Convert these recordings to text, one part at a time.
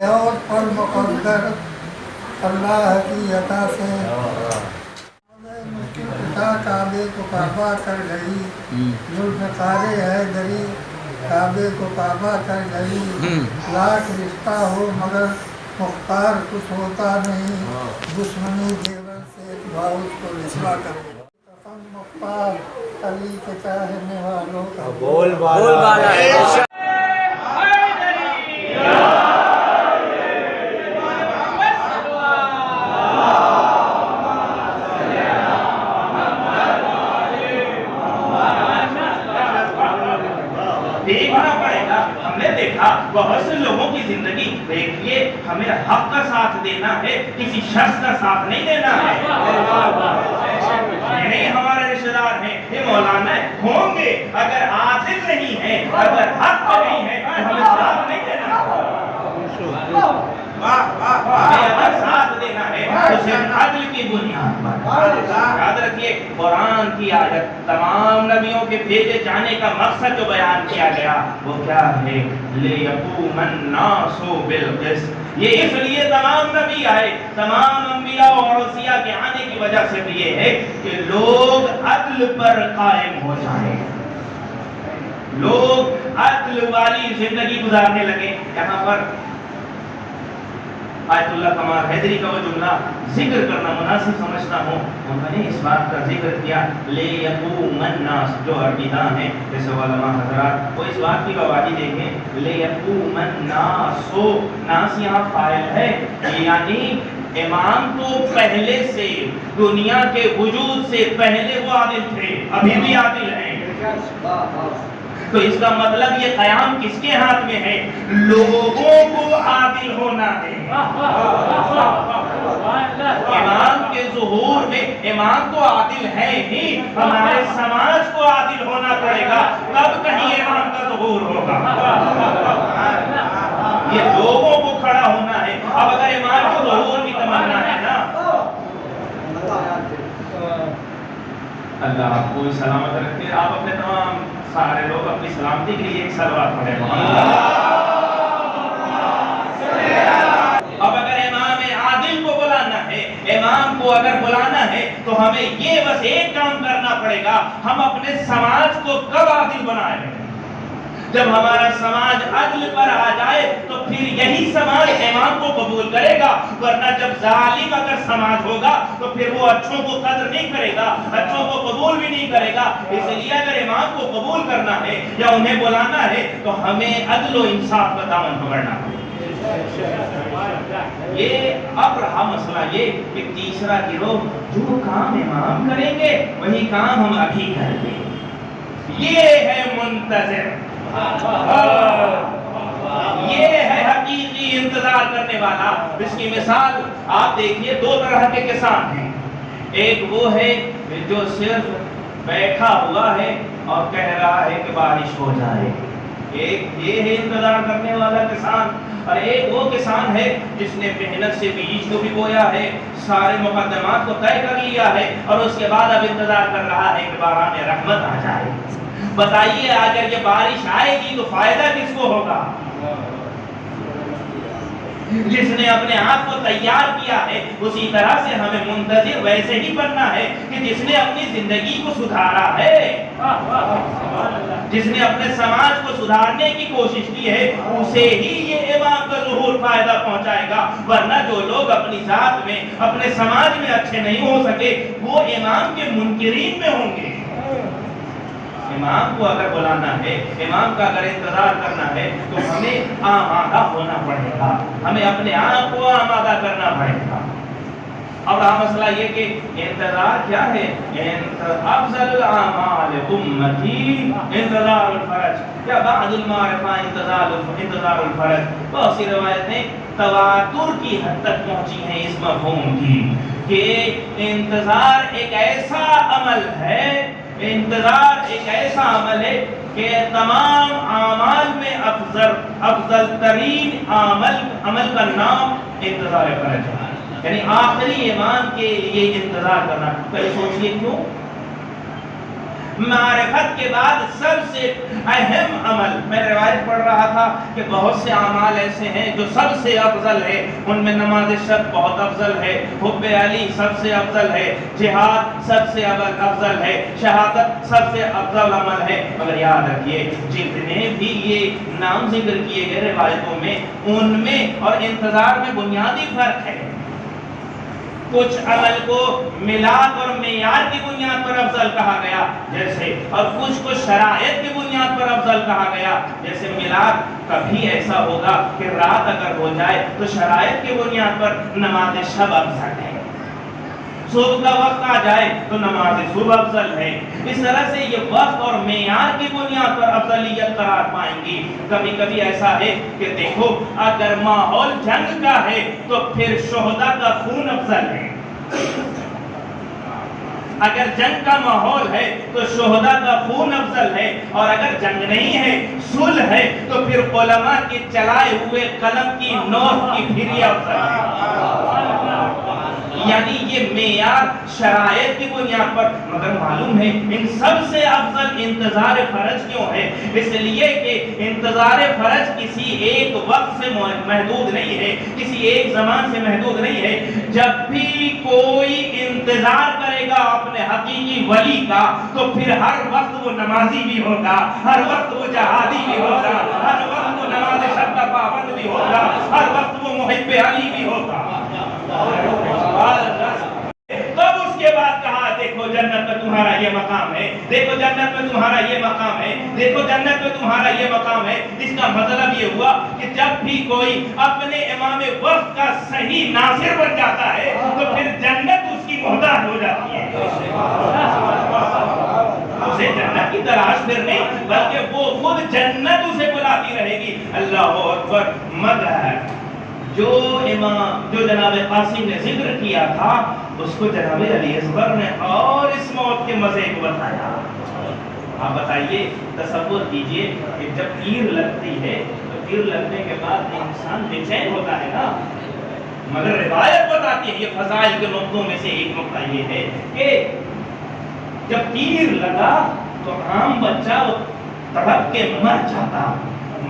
اور پر مقدر اللہ کی عطا سے مشکل کشا کعبے کو کعبہ کر گئی، ذوالفقار حیدری کعبے کو کعبہ کر گئی، لاکھ رشتہ ہو مگر مختار کچھ ہوتا نہیں، دشمنی دیور سے بھاؤ کو رسوا کر قسم مختار علی کے چاہنے والوں کا بول بالا دیکھنا پڑے گا. ہم نے دیکھا بہت سے لوگوں کی زندگی دیکھیے، ہمیں حق کا ساتھ دینا ہے، کسی شخص کا ساتھ نہیں دینا ہے. نہیں ہمارے رشتہ دار ہیں، یہ مولانا ہوں گے، اگر عادل نہیں ہے، اگر حق نہیں ہے تو ہمیں ساتھ نہیں دینا. ہمیں اگر ساتھ دینا ہے تو صرف عدل کی بنیاد پر. یاد رکھیے قرآن کی آیت، تمام نبیوں کے بھیجے جانے کا مقصد جو بیان کیا گیا وہ کیا ہے؟ لِيَقُومَ النَّاسُ بِالْقِسْطِ. یہ اس لیے تمام نبی آئے، تمام انبیاء اور اوصیاء کے آنے کی وجہ سے بھی یہ ہے کہ لوگ عدل پر قائم ہو جائیں، لوگ عدل والی زندگی گزارنے لگے. یہاں پر آیت اللہ کمال حیدری کا وہ جملہ ذکر کرنا مناسب سمجھتا ہوں. انہوں نے اس بات کا ذکر کیا لِيَقُومَ النَّاسُ، جو عربی داں ہیں جیسے علماء حضرات وہ اس بات کی گواہی دیں گے لِيَقُومَ النَّاسُ. ناس یہاں فاعل ہے، یعنی امام تو پہلے سے دنیا کے وجود سے پہلے وہ عادل تھے، ابھی بھی عادل ہیں. تو اس کا مطلب یہ قیام کس کے ہاتھ میں ہے؟ لوگوں کو عادل ہونا ہے. امام کے ظہور میں امام تو عادل ہے ہی، ہمارے سماج کو عادل ہونا پڑے گا، تب کہیں امام کا ظہور ہوگا. یہ لوگوں کو کھڑا ہونا ہے. اب اگر امام کو ظہور کی تمنا ہے نا، اللہ آپ کو سلامت رکھے. آپ اپنے تمام سارے لوگ اپنی سلامتی کے لیے ایک صلوات پڑھیں. اب اگر امام عادل کو بلانا ہے، امام کو اگر بلانا ہے تو ہمیں یہ بس ایک کام کرنا پڑے گا، ہم اپنے سماج کو کب عادل بنائیں؟ جب ہمارا سماج عدل پر آ جائے تو پھر یہی سماج امام کو قبول کرے گا. ورنہ جب ظالم اگر سماج ہوگا تو پھر وہ اچھوں کو قدر نہیں کرے گا، اچھوں کو قبول بھی نہیں کرے گا. اس لیے اگر امام کو قبول کرنا ہے یا انہیں بلانا ہے تو ہمیں عدل و انصاف کا دامن پکڑنا ہے. یہ اب رہا مسئلہ یہ کہ تیسرا گروہ جو کام امام کریں گے وہی کام ہم ابھی کریں گے. یہ ہے منتظر، یہ ہے حقیقی انتظار کرنے والا. اس کی مثال آپ دیکھیے، دو طرح کے کسان ہیں. ایک وہ ہے جو صرف بیٹھا ہوا ہے اور کہہ رہا ہے کہ بارش ہو جائے، ایک یہ ہے انتظار کرنے والا کسان. اور ایک وہ کسان ہے جس نے محنت سے بیج کو بھی بویا ہے، سارے مقدمات کو طے کر لیا ہے اور اس کے بعد اب انتظار کر رہا ہے کہ باران رحمت آ جائے. بتائیے اگر یہ بارش آئے گی تو فائدہ کس کو ہوگا؟ جس نے اپنے آپ کو تیار کیا ہے. اسی طرح سے ہمیں منتظر ویسے ہی بننا ہے کہ جس نے اپنی زندگی کو سدھارا ہے، جس نے اپنے سماج کو سدھارنے کی کوشش کی ہے، اسے ہی یہ امام کا ظہور فائدہ پہنچائے گا. ورنہ جو لوگ اپنی ذات میں اپنے سماج میں اچھے نہیں ہو سکے وہ امام کے منکرین میں ہوں گے. امام کو اگر بلانا ہے، امام کا اگر انتظار کرنا ہے تو ہمیں آمادہ ہونا پڑے گا، ہمیں اپنے آپ کو آمادہ کرنا پڑے گا. اب رہا مسئلہ یہ کہ انتظار کیا ہے؟ افضل الاعمال امتی انتظار الفرج یا بعد المعرفہ انتظار الفرج. بہت سی روایتیں تواتر کی حد تک پہنچی ہیں اس مفہوم کی کہ انتظار ایک ایسا عمل ہے، انتظار ایک ایسا عمل ہے کہ تمام اعمال میں افضل ترین عمل کا نام انتظار فرج ہے. یعنی آخری امام کے لیے انتظار کرنا. پہلے سوچئے کیوں؟ معرفت کے بعد سب سے اہم عمل، میں روایت پڑھ رہا تھا کہ بہت سے اعمال ایسے ہیں جو سب سے افضل ہے، ان میں نماز شب بہت افضل ہے، حب علی سب سے افضل ہے، جہاد سب سے افضل ہے، شہادت سب سے افضل عمل ہے، مگر یاد رکھیے جتنے بھی یہ نام ذکر کیے گئے روایتوں میں، ان میں اور انتظار میں بنیادی فرق ہے۔ کچھ عمل کو میلاد اور معیار کی بنیاد پر افضل کہا گیا جیسے، اور کچھ کو شرائط کی بنیاد پر افضل کہا گیا جیسے میلاد کبھی ایسا ہوگا کہ رات اگر ہو جائے تو شرائط کی بنیاد پر نماز شب افضل ہے، صبح کا وقت آ جائے تو نماز صبح افضل ہے۔ اس طرح سے یہ وقت اور معیار کی بنیاد پر افضلیت قرار پائیں گی۔ کبھی کبھی ایسا ہے کہ دیکھو اگر ماحول جنگ کا ہے تو پھر شہداء کا خون افضل ہے، اگر جنگ کا ماحول ہے تو شہداء کا خون افضل ہے، اور اگر جنگ نہیں ہے صلح ہے تو پھر علماء کے چلائے ہوئے قلم کی نوک کی پھری افضل ہے۔ یعنی یہ معیار شرائط کی بنیاد پر، مگر معلوم ہے ان سب سے افضل انتظار فرج کیوں ہے؟ اس لیے کہ انتظار فرج کسی ایک وقت سے محدود نہیں ہے، کسی ایک زمان سے محدود نہیں ہے۔ جب بھی کوئی انتظار کرے گا اپنے حقیقی ولی کا تو پھر ہر وقت وہ نمازی بھی ہوگا، ہر وقت وہ جہادی بھی ہوگا، ہر وقت وہ نماز شب کا پابند بھی ہوگا، ہر وقت وہ محب علی بھی ہوگا۔ تب اس کے بعد کہا دیکھو جنت میں تمہارا یہ مقام ہے، دیکھو جنت میں تمہارا یہ مقام ہے، دیکھو جنت میں تمہارا یہ مقام ہے۔ اس کا مطلب یہ ہوا کہ جب بھی کوئی اپنے امام وقت کا صحیح ناصر بن جاتا ہے تو پھر جنت اس کی محتاج ہو جاتی ہے۔ اسے جنت کی تلاش پھر نہیں بلکہ وہ خود جنت اسے بلاتی رہے گی۔ اللہ اکبر۔ مگر جو جناب قاسم نے ذکر کیا تھا اس کو جناب علی اصغر نے اور اس موت کے مزے کو بتایا۔ آپ بتائیے، تصور کیجئے کہ جب تیر لگتی ہے تو تیر لگنے کے بعد انسان بے چین ہوتا ہے نا، مگر روایت بتاتی ہے، یہ فضائل کے نقطوں میں سے ایک نقطہ یہ ہے کہ جب تیر لگا تو عام بچہ تڑپ کے مر جاتا،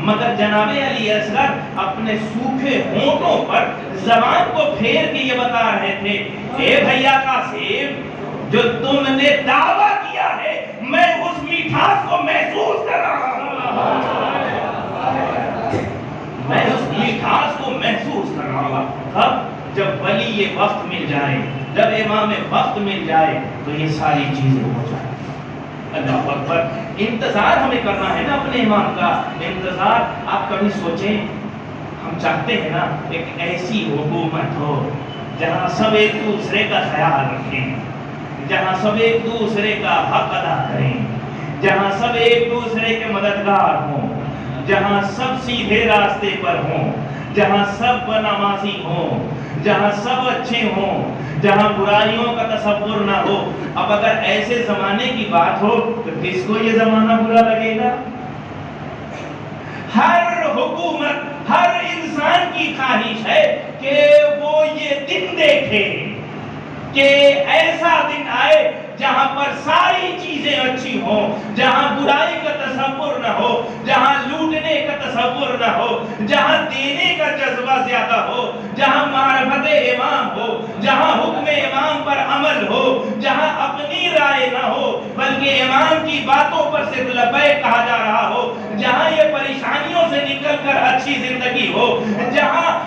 مگر جناب علی اصغر اپنے سوکھے ہونٹوں پر زبان کو پھیر کے یہ بتا رہے تھے، اے بھیا قاسم، جو تم نے دعویٰ کیا ہے میں اس میٹھاس کو محسوس کر رہا ہوں، میں اس میٹھاس کو محسوس کر رہا ہوں۔ اب جب ولی یہ وقت مل جائے، جب امام وقت مل جائے تو یہ ساری چیزیں ہو جائیں۔ اللہ اکبر۔ انتظار ہمیں کرنا ہے نا اپنے امام کا، انتظار۔ آپ کبھی سوچیں، ہم چاہتے ہیں نا ایک ایسی حکومت ہو جہاں سب ایک دوسرے کا خیال رکھیں، جہاں سب ایک دوسرے کا حق ادا کریں، جہاں سب ایک دوسرے کے مددگار ہوں، جہاں سب سیدھے راستے پر ہوں، جہاں سب نمازی ہوں، جہاں سب اچھے ہوں، جہاں برائیوں کا تصور نہ ہو۔ اب اگر ایسے زمانے کی بات ہو تو کس کو یہ زمانہ برا لگے گا؟ ہر حکومت، ہر انسان کی خواہش ہے کہ وہ یہ دن دیکھے کہ ایسا دن آئے جہاں پر ساری چیزیں اچھی ہوں، جہاں برائی کا تصور نہ ہو، جہاں لوٹنے کا تصور نہ ہو، جہاں دینے کا جذبہ زیادہ ہو، جہاں معرفت امام ہو، جہاں حکم امام پر عمل ہو، جہاں اپنی رائے نہ ہو بلکہ امام کی باتوں پر صرف لبیک کہا جا رہا ہو، جہاں یہ پریشانیوں سے نکل کر اچھی زندگی ہو، جہاں